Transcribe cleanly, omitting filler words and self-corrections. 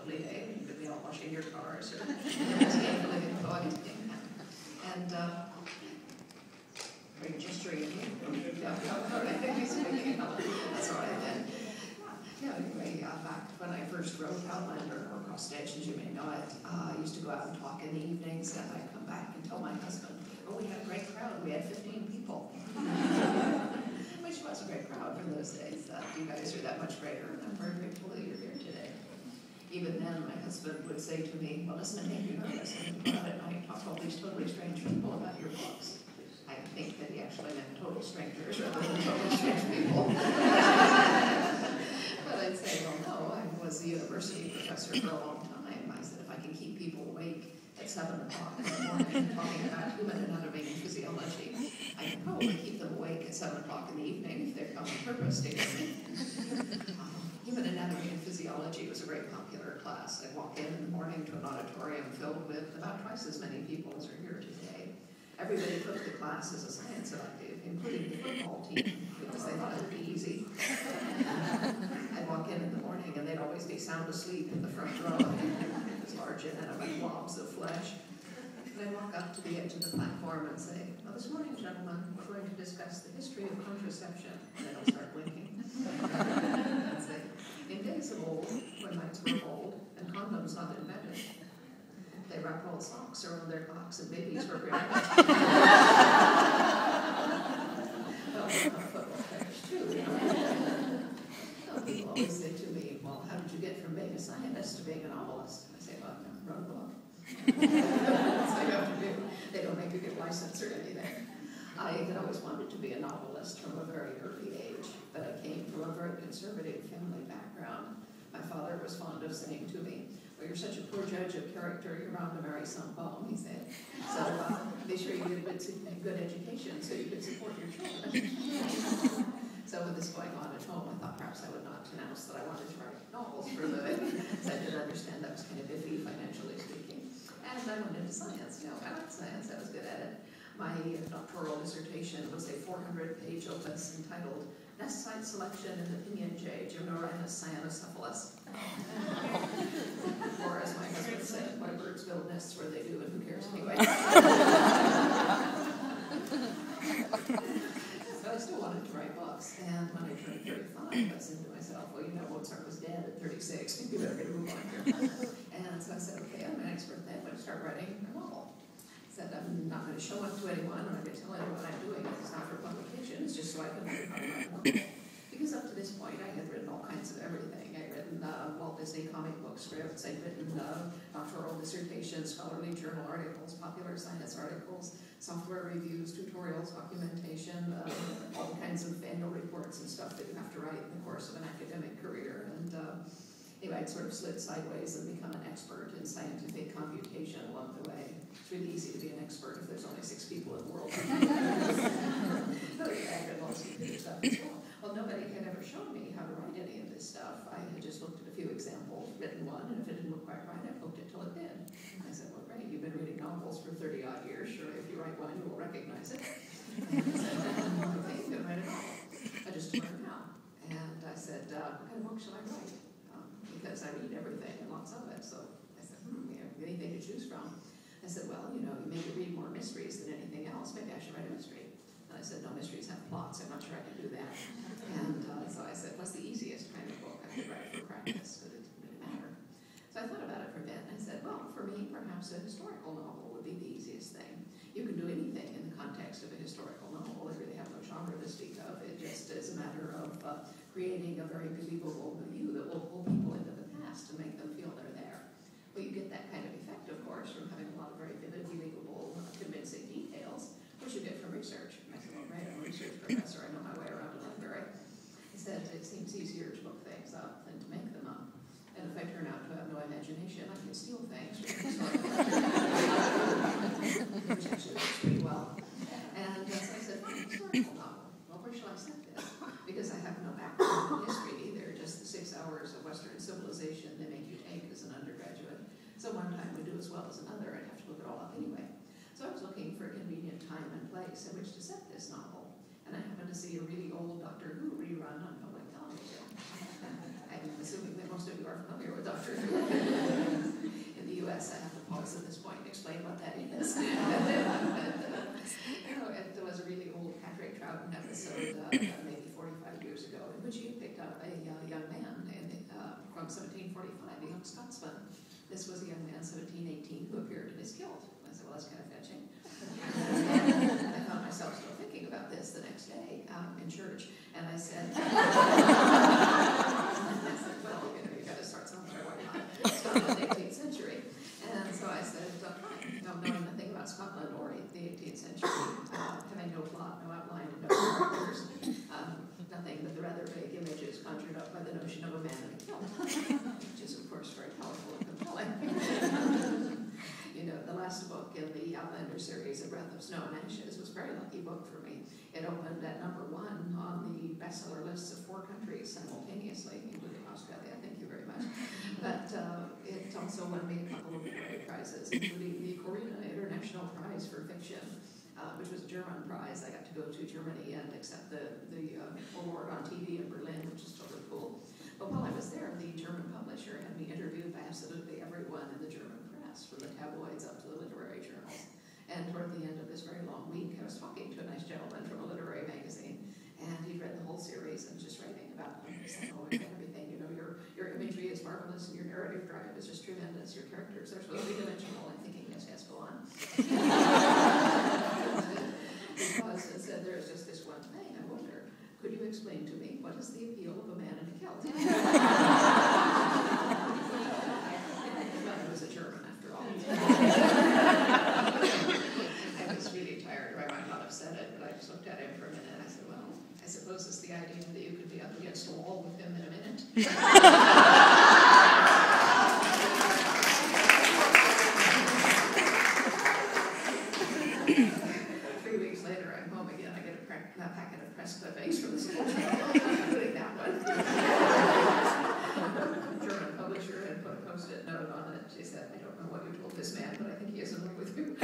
lovely day. You could be out washing your cars or living and are you just dreaming? Yeah, that's all right then. Yeah, anyway, back when I first wrote Outlander, or Cross Stitch, as you may know it, I used to go out and talk in the evenings, and I'd come back and tell my husband, oh, we had a great crowd. We had 15 people. Which was a great crowd for those days. You guys are that much greater, and I'm very grateful that you're here today. Even then, my husband would say to me, well, doesn't it make you nervous when you go out at night and talk to all these totally strange people about your books? I think that he actually meant total strangers rather than totally strange people. But I'd say, well, no, I was a university professor for a long time. I said, if I can keep people awake at 7 o'clock in the morning talking about human anatomy and physiology, I can probably keep them awake at 7 o'clock in the evening if they've come on purpose to hear me. Human anatomy and physiology was a very popular class. I'd walk in the morning to an auditorium filled with about twice as many people as are here today. Everybody took the class as a science elective, including the football team, because they thought it would be easy. I'd walk in the morning, and they'd always be sound asleep in the front row. It was large inanimate blobs of flesh. And I'd walk up to the edge of the platform and say, well, this morning, gentlemen, we're going to discuss the history of contraception. And then I'll start blinking. I'd say, in days of old, when nights were cold and condoms not invented, they wrapped old socks around their cocks and babies were pregnant. Well, football players too, you know. People always say to me, well, how did you get from being a scientist to being a novelist? And I say, well, I wrote a book. That's what you have to do. They don't make you get license or anything. I had always wanted to be a novelist from a very early age, but I came from a very conservative family background. My father was fond of saying to me, well, you're such a poor judge of character, you're bound to marry some bum, he said. So be sure you get a good education so you can support your children. So with this going on at home, I thought perhaps I would not announce that I wanted to write novels for a living, because I did understand that was kind of iffy, financially speaking. And I went into science. You know, I liked science, I was good at it. My doctoral dissertation was a 400-page opus entitled Nest Site Selection in the Pinyon-Jay, Gymnorhinus cyanocephalus. Or as my husband said, why birds build nests where they do, and who cares anyway. So I still wanted to write books, and when I turned 35, I said to myself, well, you know, Mozart was dead at 36, you better get a move on here. And so I said, okay, I'm an expert then, I'm going to start writing a novel. I said, I'm not going to show it to anyone, I'm not going to tell anyone what I'm doing, it's not for publication, it's just so I can learn how to write a novel. Because up to this point, I had written all kinds of everything. I'd written Walt Disney comic book scripts, I'd written doctoral dissertations, scholarly journal articles, popular science articles, software reviews, tutorials, documentation, all kinds of annual reports and stuff that you have to write in the course of an academic career. And anyway, I'd sort of slid sideways and become an expert in scientific computation along the way. It's really easy to be an expert if there's only 6 people in the world. Well, nobody had ever shown me how to write any of this stuff. I had just looked at a few examples, written one, and if it didn't look quite right, I poked it till it did. And I said, well, great, you've been reading novels for 30-odd years. Surely if you write one, you will recognize it. And I said, okay, you can write a novel. I just learned how. And I said, what kind of book shall I write? Because I read everything and lots of it. So I said, you know, anything to choose from. I said, well, you know, you maybe read more mysteries than anything else. Maybe I should write a mystery. And I said, no, mysteries have plots. I'm not sure I can do that. And so I said, what's the easiest kind of book I could write for practice? Because it didn't matter. So I thought about it for a bit, and I said, well, for me, perhaps a historical novel would be the easiest thing. You can do anything in the context of a historical novel. They really have no genre to speak of. It just is a matter of creating a very believable view that will pull people into the past and make them feel they're there. But you get that kind of effect, of course, from having a lot of very vivid, believable, convincing details, which you get from research. And I said, well, great, I'm a research professor. I know my way around a library. He said, it seems easier to look things up than to make them up. And if I turn out to have no imagination, I can steal things. Which actually works pretty well. And so I said, historical novel. Well, where shall I set this? Because I have no background in history either, just the 6 hours of Western civilization they make you take as an undergraduate. So one time would do as well as another. I'd have to look it all up anyway. So I was looking for a convenient time and place in which to set this novel. And I happened to see a really old Doctor Who rerun on public television. I'm assuming that most of you are familiar with Doctor Who. Troughton episode maybe 45 years ago, in which you picked up a young man from 1745, a young Scotsman. This was a young man, 1718, who appeared in his kilt. I said, well, that's kind of fetching. And I found myself still thinking about this the next day in church, and I said, well, you got to start somewhere, why not? Scotland, 18th century. And so I said, fine, knowing nothing about Scotland or the 18th century, having no plot, no outline, and no characters, nothing but the rather vague images conjured up by the notion of a man in a kilt, which is, of course, very powerful and compelling. The last book in the Outlander series, A Breath of Snow and Ashes, was a very lucky book for me. It opened at #1 on the bestseller lists of 4 countries simultaneously, including Australia. Thank you very much. But it also won me a couple of literary prizes, including the Corina International Prize for Fiction, which was a German prize. I got to go to Germany and accept the award on TV in Berlin, which is totally cool. But while I was there, the German publisher had me interviewed by absolutely everyone in the German press, from the tabloids up to the literary journals. And toward the end of this very long week, I was talking to a nice gentleman from a literary magazine, and he'd read the whole series and was just writing about them. He said, oh, everything, your imagery is marvelous, and your narrative drive is just tremendous. Your characters are so three-dimensional. I'm thinking, yes, go on. He paused and said, there is just this one thing. I wonder, could you explain to me what is the appeal of a man in a kilt? Well, it was a German, after all. I was really tired, or I might not have said it, but I just looked at him for a minute, and I said, well, I suppose it's the idea that you could be up against a wall with him in a minute. 3 weeks later, I'm home again. I get a packet of press clippings from the school, including that one. The German publisher had put a post-it note on it. She said, I don't know what you told this man, but I think he is in love with you.